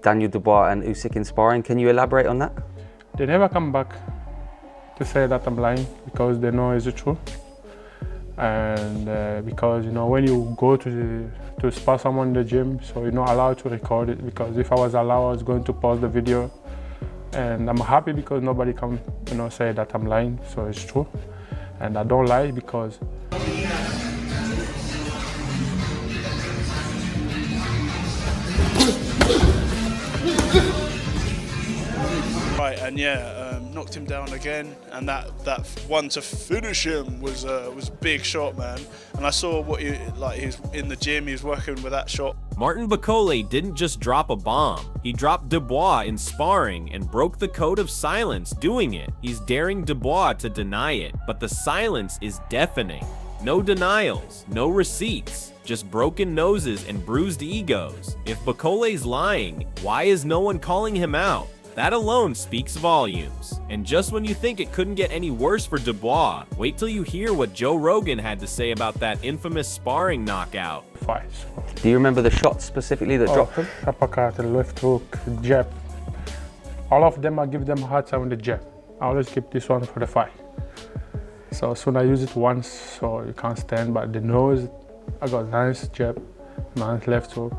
Daniel Dubois and Usyk in sparring. Can you elaborate on that? They never come back to say that I'm lying because they know it's the truth. And because, you know, when you go to spar someone in the gym, so you're not allowed to record it, because if I was allowed, I was going to pause the video. And I'm happy because nobody can, you know, say that I'm lying, so it's true. And I don't lie because right, and yeah, knocked him down again, and that one to finish him was a big shot, man. And I saw what he was in the gym. He was working with that shot. Martin Bakole didn't just drop a bomb. He dropped Dubois in sparring and broke the code of silence doing it. He's daring Dubois to deny it, but the silence is deafening. No denials, no receipts, just broken noses and bruised egos. If Bakole's lying, why is no one calling him out? That alone speaks volumes. And just when you think it couldn't get any worse for Dubois, wait till you hear what Joe Rogan had to say about that infamous sparring knockout. fights. Do you remember the shots specifically that dropped him? Uppercut, left hook, jab. All of them, I give them a hard time with the jab. I always keep this one for the fight. So soon I use it once, so you can't stand, but the nose, I got nice jab, nice left hook.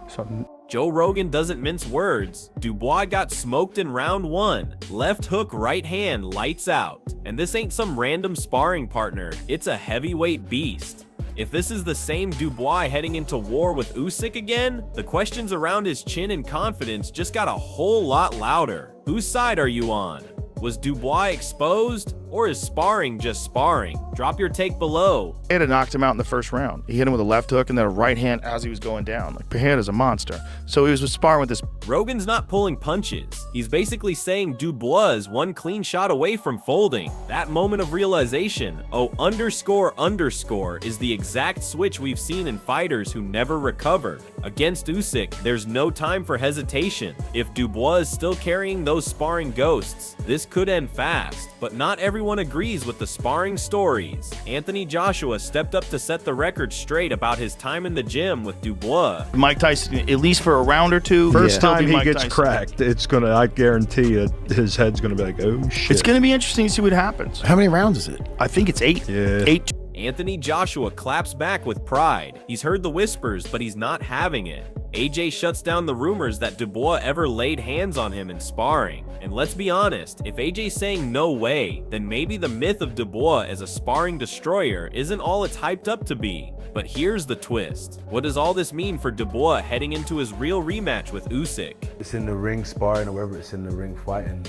So Joe Rogan doesn't mince words. Dubois got smoked in round 1. Left hook, right hand, lights out. And this ain't some random sparring partner, it's a heavyweight beast. If this is the same Dubois heading into war with Usyk again, the questions around his chin and confidence just got a whole lot louder. Whose side are you on? Was Dubois exposed, or is sparring just sparring? Drop your take below. Pereira knocked him out in the first round. He hit him with a left hook and then a right hand as he was going down. Like, Pereira's a monster. So he was sparring with this. Rogan's not pulling punches. He's basically saying Dubois is one clean shot away from folding. That moment of realization, __, is the exact switch we've seen in fighters who never recovered. Against Usyk, there's no time for hesitation. If Dubois is still carrying those sparring ghosts, this could end fast. But not everyone agrees with the sparring stories. Anthony Joshua stepped up to set the record straight about his time in the gym with Dubois. Mike Tyson, at least for a round or two. First time he Mike gets Tyson. cracked, it's gonna, I guarantee you, his head's gonna be like, oh shit. It's gonna be interesting to see what happens. How many rounds is it? I think it's 8. Yeah. 8. Anthony Joshua claps back with pride. He's heard the whispers, but he's not having it. AJ shuts down the rumors that Dubois ever laid hands on him in sparring. And let's be honest, if AJ's saying no way, then maybe the myth of Dubois as a sparring destroyer isn't all it's hyped up to be. But here's the twist. What does all this mean for Dubois heading into his real rematch with Usyk? It's in the ring sparring or whether it's in the ring fighting,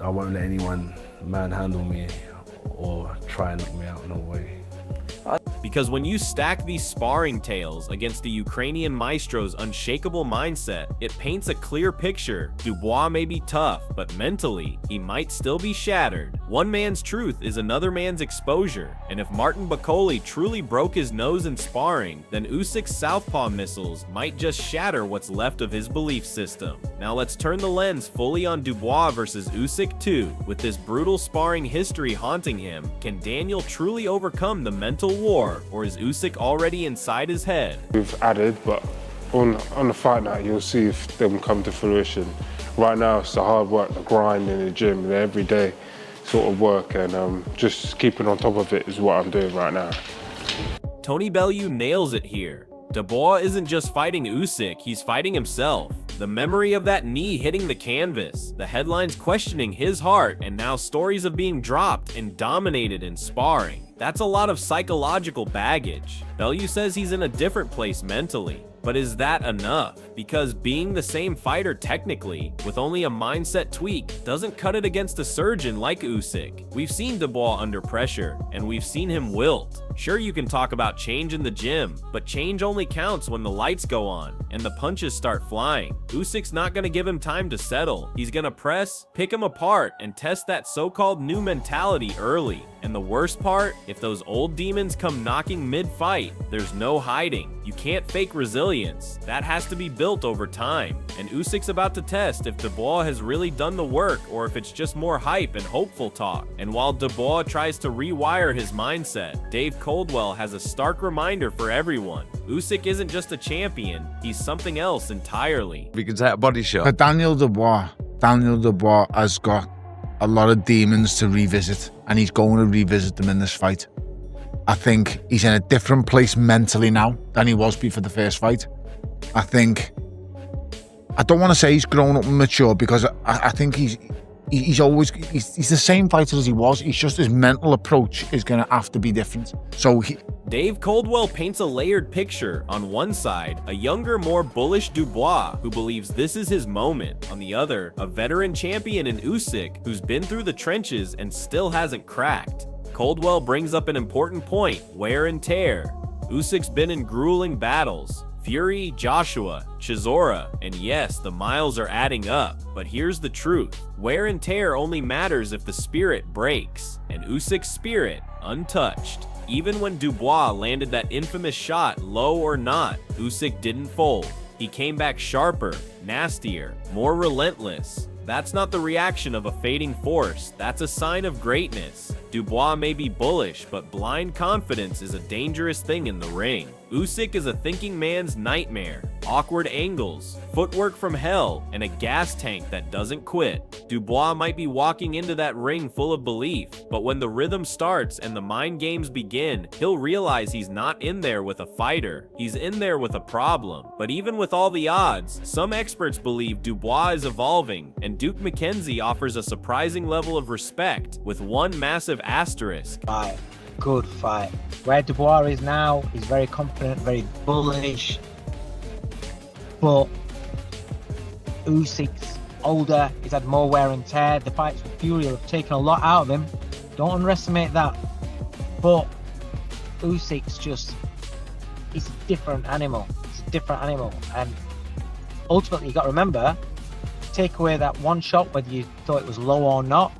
I won't let anyone manhandle me or try and knock me out, no way. Because when you stack these sparring tales against the Ukrainian maestro's unshakable mindset, it paints a clear picture. Dubois may be tough, but mentally, he might still be shattered. One man's truth is another man's exposure, and if Martin Bakole truly broke his nose in sparring, then Usyk's southpaw missiles might just shatter what's left of his belief system. Now let's turn the lens fully on Dubois versus Usyk 2. With this brutal sparring history haunting him, can Daniel truly overcome the mental war, or is Usyk already inside his head? we've added, but on the fight night, you'll see if them come to fruition. Right now, it's the hard work, the grind in the gym, the everyday sort of work, and just keeping on top of it is what I'm doing right now. Tony Bellew nails it here. Dubois isn't just fighting Usyk, he's fighting himself. The memory of that knee hitting the canvas, the headlines questioning his heart, and now stories of being dropped and dominated in sparring. That's a lot of psychological baggage. Bellew says he's in a different place mentally. But is that enough? Because being the same fighter technically, with only a mindset tweak, doesn't cut it against a surgeon like Usyk. We've seen Dubois under pressure, and we've seen him wilt. Sure, you can talk about change in the gym, but change only counts when the lights go on, and the punches start flying. Usyk's not gonna give him time to settle. He's gonna press, pick him apart, and test that so-called new mentality early. And the worst part, if those old demons come knocking mid-fight, there's no hiding. You can't fake resilience. That has to be built over time. And Usyk's about to test if Dubois has really done the work or if it's just more hype and hopeful talk. And while Dubois tries to rewire his mindset, Dave Cole Coldwell has a stark reminder for everyone. Usyk isn't just a champion, he's something else entirely. Because that body shot. But Daniel Dubois has got a lot of demons to revisit, and he's going to revisit them in this fight. I think he's in a different place mentally now than he was before the first fight. I don't want to say he's grown up and mature, because I think he's the same fighter as he was. He's just, his mental approach is going to have to be different. So Dave Coldwell paints a layered picture. On one side, a younger, more bullish Dubois who believes this is his moment. On the other, a veteran champion in Usyk who's been through the trenches and still hasn't cracked. Coldwell brings up an important point: wear and tear. Usyk's been in grueling battles. Fury, Joshua, Chisora, and yes, the miles are adding up. But here's the truth: wear and tear only matters if the spirit breaks, and Usyk's spirit untouched. Even when Dubois landed that infamous shot, low or not, Usyk didn't fold. He came back sharper, nastier, more relentless. That's not the reaction of a fading force, that's a sign of greatness. Dubois may be bullish, but blind confidence is a dangerous thing in the ring. Usyk is a thinking man's nightmare. Awkward angles, footwork from hell, and a gas tank that doesn't quit. Dubois might be walking into that ring full of belief, but when the rhythm starts and the mind games begin, he'll realize he's not in there with a fighter. He's in there with a problem. But even with all the odds, some experts believe Dubois is evolving, and Duke McKenzie offers a surprising level of respect, with one massive asterisk. Good fight. Where Dubois is now, he's very confident, very bullish. But Usyk's older, he's had more wear and tear. The fights with Fury have taken a lot out of him. Don't underestimate that. But Usyk's he's a different animal. He's a different animal. And ultimately, you got to remember, take away that one shot, whether you thought it was low or not,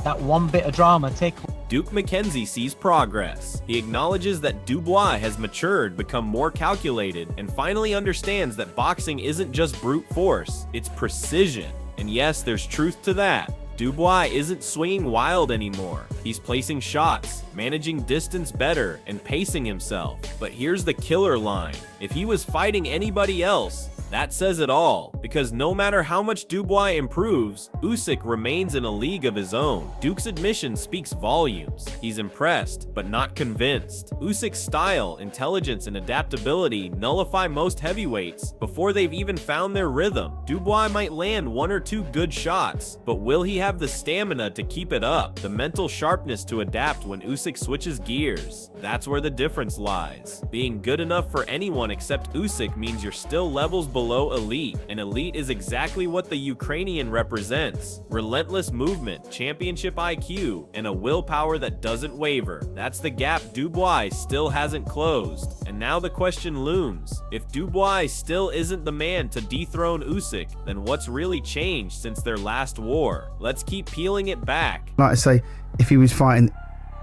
that one bit of drama, take away. Duke McKenzie sees progress. He acknowledges that Dubois has matured, become more calculated, and finally understands that boxing isn't just brute force, it's precision. And yes, there's truth to that. Dubois isn't swinging wild anymore. He's placing shots, managing distance better, and pacing himself. But here's the killer line: if he was fighting anybody else, that says it all, because no matter how much Dubois improves, Usyk remains in a league of his own. Duke's admission speaks volumes. He's impressed, but not convinced. Usyk's style, intelligence, and adaptability nullify most heavyweights before they've even found their rhythm. Dubois might land one or two good shots, but will he have the stamina to keep it up, the mental sharpness to adapt when Usyk switches gears? That's where the difference lies. Being good enough for anyone except Usyk means you're still levels below elite, and elite is exactly what the Ukrainian represents: relentless movement, championship IQ, and a willpower that doesn't waver. That's the gap Dubois still hasn't closed. And now the question looms: if Dubois still isn't the man to dethrone Usyk, then what's really changed since their last war? Let's keep peeling it back. Like I say, if he was fighting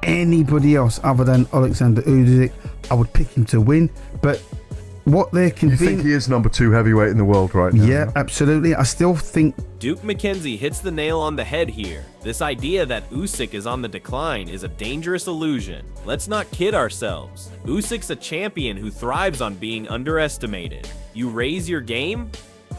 anybody else other than Alexander Usyk, I would pick him to win. But what they're convinced... You think he is number 2 heavyweight in the world right now? Yeah, absolutely. I still think... Duke McKenzie hits the nail on the head here. This idea that Usyk is on the decline is a dangerous illusion. Let's not kid ourselves. Usyk's a champion who thrives on being underestimated. You raise your game,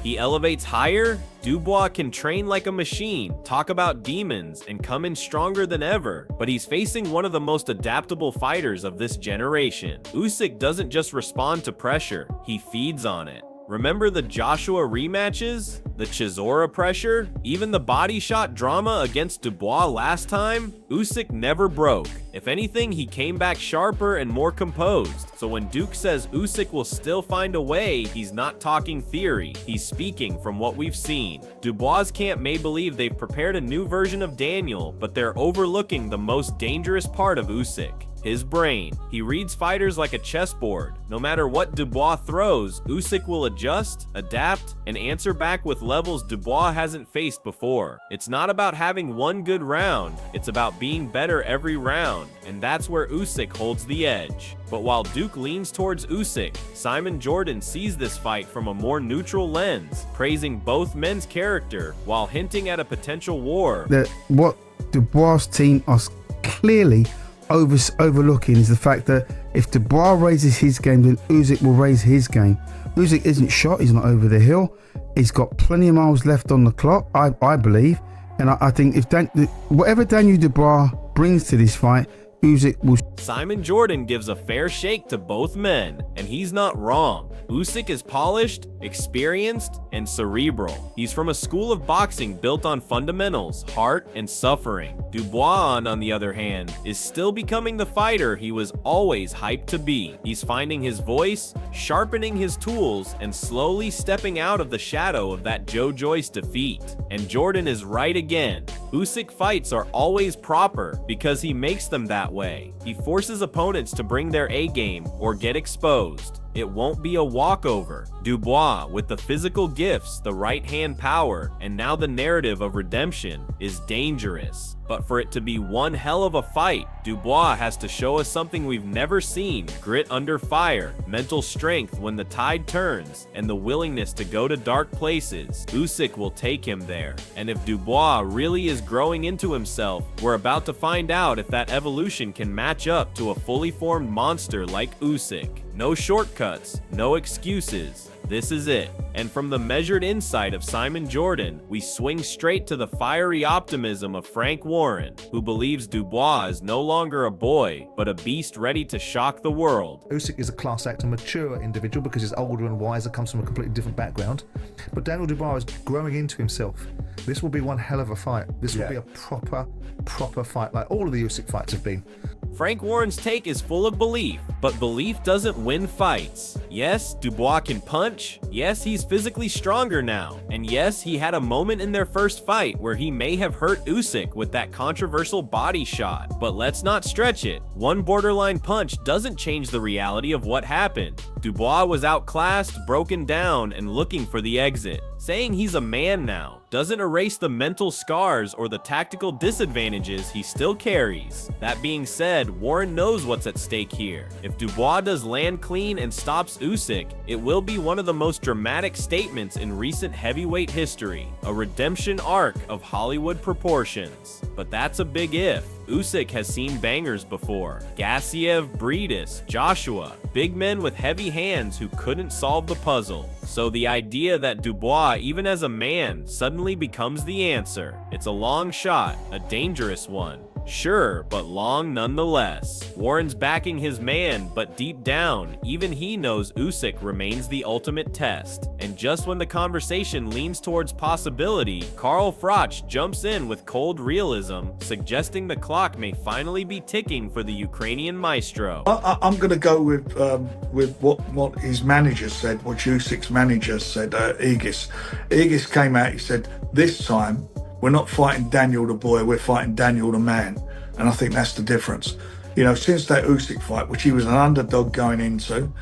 he elevates higher. Dubois can train like a machine, talk about demons, and come in stronger than ever, but he's facing one of the most adaptable fighters of this generation. Usyk doesn't just respond to pressure, he feeds on it. Remember the Joshua rematches? The Chisora pressure? Even the body shot drama against Dubois last time? Usyk never broke. If anything, he came back sharper and more composed. So when Duke says Usyk will still find a way, he's not talking theory. He's speaking from what we've seen. Dubois' camp may believe they've prepared a new version of Daniel, but they're overlooking the most dangerous part of Usyk: his brain. He reads fighters like a chessboard. No matter what Dubois throws, Usyk will adjust, adapt, and answer back with levels Dubois hasn't faced before. It's not about having one good round, it's about being better every round, and that's where Usyk holds the edge. But while Duke leans towards Usyk, Simon Jordan sees this fight from a more neutral lens, praising both men's character while hinting at a potential war. What Dubois' team are clearly overlooking is the fact that if Dubois raises his game, then Usyk will raise his game. Usyk isn't shot, he's not over the hill. He's got plenty of miles left on the clock, I believe. And I think if whatever Daniel Dubois brings to this fight, Usyk will. Simon Jordan gives a fair shake to both men, and he's not wrong. Usyk is polished, experienced, and cerebral. He's from a school of boxing built on fundamentals, heart, and suffering. Dubois, on the other hand, is still becoming the fighter he was always hyped to be. He's finding his voice, sharpening his tools, and slowly stepping out of the shadow of that Joe Joyce defeat. And Jordan is right again. Usyk fights are always proper because he makes them that way. He forces opponents to bring their A game or get exposed. It won't be a walkover. Dubois, with the physical gifts, the right hand power, and now the narrative of redemption, is dangerous. But for it to be one hell of a fight, Dubois has to show us something we've never seen: grit under fire, mental strength when the tide turns, and the willingness to go to dark places. Usyk will take him there. And if Dubois really is growing into himself, we're about to find out if that evolution can match up to a fully formed monster like Usyk. No shortcuts, no excuses. This is it. And from the measured insight of Simon Jordan, we swing straight to the fiery optimism of Frank Warren, who believes Dubois is no longer a boy, but a beast ready to shock the world. Usyk is a class act, a mature individual because he's older and wiser, comes from a completely different background. But Daniel Dubois is growing into himself. This will be one hell of a fight. This will be a proper fight, like all of the Usyk fights have been. Frank Warren's take is full of belief, but belief doesn't win fights. Yes, Dubois can punch. Yes, he's physically stronger now. And yes, he had a moment in their first fight where he may have hurt Usyk with that controversial body shot. But let's not stretch it. One borderline punch doesn't change the reality of what happened. Dubois was outclassed, broken down, and looking for the exit. Saying he's a man now doesn't erase the mental scars or the tactical disadvantages he still carries. That being said, Warren knows what's at stake here. If Dubois does land clean and stops Usyk, it will be one of the most dramatic statements in recent heavyweight history, a redemption arc of Hollywood proportions. But that's a big if. Usyk has seen bangers before. Gassiev, Breedis, Joshua, big men with heavy hands who couldn't solve the puzzle. So the idea that Dubois, even as a man, suddenly becomes the answer. It's a long shot, a dangerous one. Sure, but long nonetheless. Warren's backing his man, but deep down, even he knows Usyk remains the ultimate test. And just when the conversation leans towards possibility, Carl Froch jumps in with cold realism, suggesting the clock may finally be ticking for the Ukrainian maestro. I'm going to go with what his manager said, what Usyk's manager said, Aegis. Aegis came out, he said, this time, we're not fighting Daniel the boy, we're fighting Daniel the man. And I think that's the difference. You know, since that Usyk fight, which he was an underdog going into,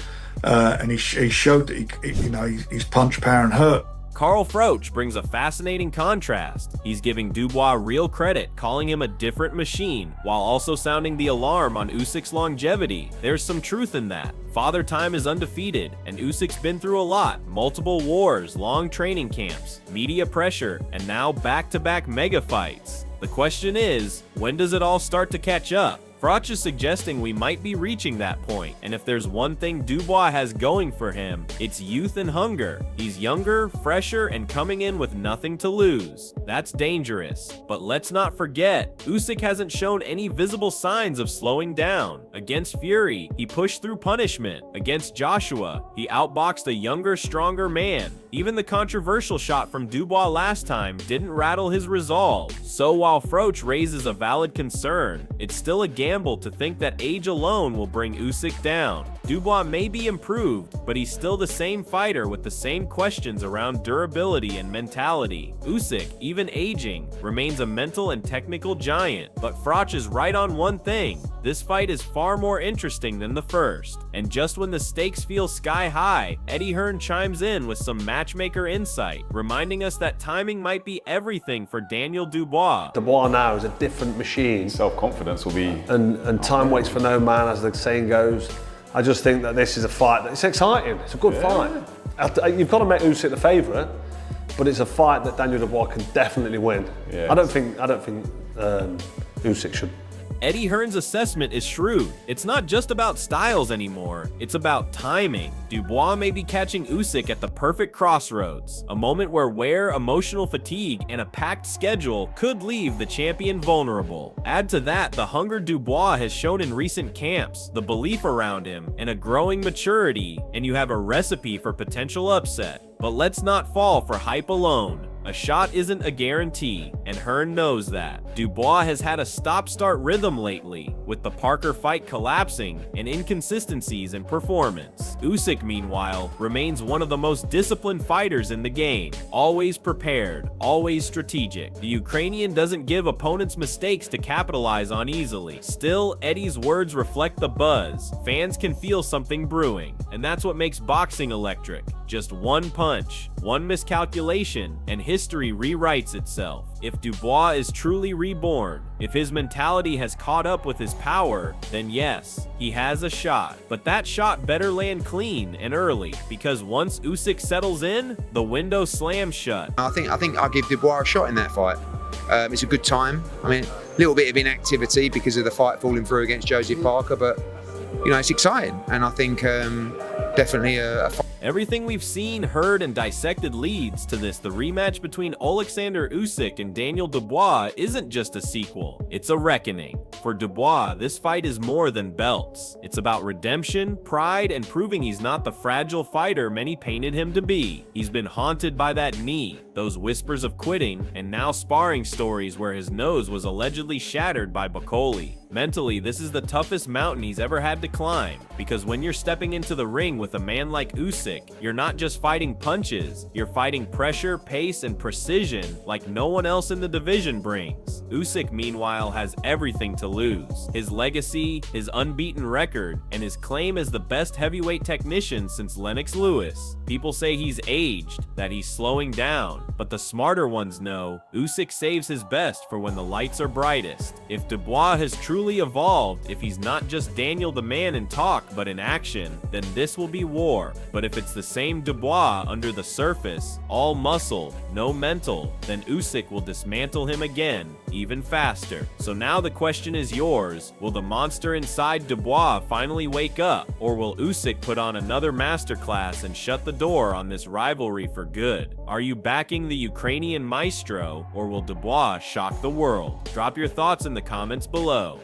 and he showed that his punch power and hurt. Carl Froch brings a fascinating contrast. He's giving Dubois real credit, calling him a different machine, while also sounding the alarm on Usyk's longevity. There's some truth in that. Father Time is undefeated, and Usyk's been through a lot. Multiple wars, long training camps, media pressure, and now back-to-back mega fights. The question is, when does it all start to catch up? Froch is suggesting we might be reaching that point, and if there's one thing Dubois has going for him, it's youth and hunger. He's younger, fresher, and coming in with nothing to lose. That's dangerous. But let's not forget, Usyk hasn't shown any visible signs of slowing down. Against Fury, he pushed through punishment. Against Joshua, he outboxed a younger, stronger man. Even the controversial shot from Dubois last time didn't rattle his resolve. So while Froch raises a valid concern, it's still a gamble to think that age alone will bring Usyk down. Dubois may be improved, but he's still the same fighter with the same questions around durability and mentality. Usyk, even aging, remains a mental and technical giant, but Froch is right on one thing. This fight is far more interesting than the first. And just when the stakes feel sky high, Eddie Hearn chimes in with some matchmaker insight, reminding us that timing might be everything for Daniel Dubois. Dubois now is a different machine. Self-confidence will be... And time waits for no man, as the saying goes. I just think that this is a fight it's exciting. It's a good fight. You've got to make Usyk the favourite, but it's a fight that Daniel Dubois can definitely win. I don't think Usyk should Eddie Hearn's assessment is shrewd. It's not just about styles anymore, it's about timing. Dubois may be catching Usyk at the perfect crossroads, a moment where wear, emotional fatigue, and a packed schedule could leave the champion vulnerable. Add to that the hunger Dubois has shown in recent camps, the belief around him, and a growing maturity, and you have a recipe for potential upset. But let's not fall for hype alone. A shot isn't a guarantee, and Hearn knows that. Dubois has had a stop-start rhythm lately, with the Parker fight collapsing and inconsistencies in performance. Usyk, meanwhile, remains one of the most disciplined fighters in the game, always prepared, always strategic. The Ukrainian doesn't give opponents mistakes to capitalize on easily. Still, Eddie's words reflect the buzz. Fans can feel something brewing, and that's what makes boxing electric. Just one punch, one miscalculation, and history rewrites itself. If Dubois is truly reborn, if his mentality has caught up with his power, then yes, he has a shot. But that shot better land clean and early, because once Usyk settles in, the window slams shut. I think I'll give Dubois a shot in that fight. It's a good time. I mean, a little bit of inactivity because of the fight falling through against Joseph Parker, but you know, it's exciting, and I think definitely a fight. Everything we've seen, heard, and dissected leads to this. The rematch between Alexander Usyk and Daniel Dubois isn't just a sequel, it's a reckoning. For Dubois, this fight is more than belts. It's about redemption, pride, and proving he's not the fragile fighter many painted him to be. He's been haunted by that knee, those whispers of quitting, and now sparring stories where his nose was allegedly shattered by Bakole. Mentally, this is the toughest mountain he's ever had to climb, because when you're stepping into the ring with a man like Usyk, you're not just fighting punches, you're fighting pressure, pace, and precision like no one else in the division brings. Usyk, meanwhile, has everything to lose. His legacy, his unbeaten record, and his claim as the best heavyweight technician since Lennox Lewis. People say he's aged, that he's slowing down, but the smarter ones know Usyk saves his best for when the lights are brightest. If Dubois has truly evolved, if he's not just Daniel the man in talk but in action, then this will be war. But if it's the same Dubois under the surface, all muscle, no mental, then Usyk will dismantle him again, even faster. So now the question is yours. Will the monster inside Dubois finally wake up? Or will Usyk put on another masterclass and shut the door on this rivalry for good? Are you backing the Ukrainian maestro, or will Dubois shock the world? Drop your thoughts in the comments below.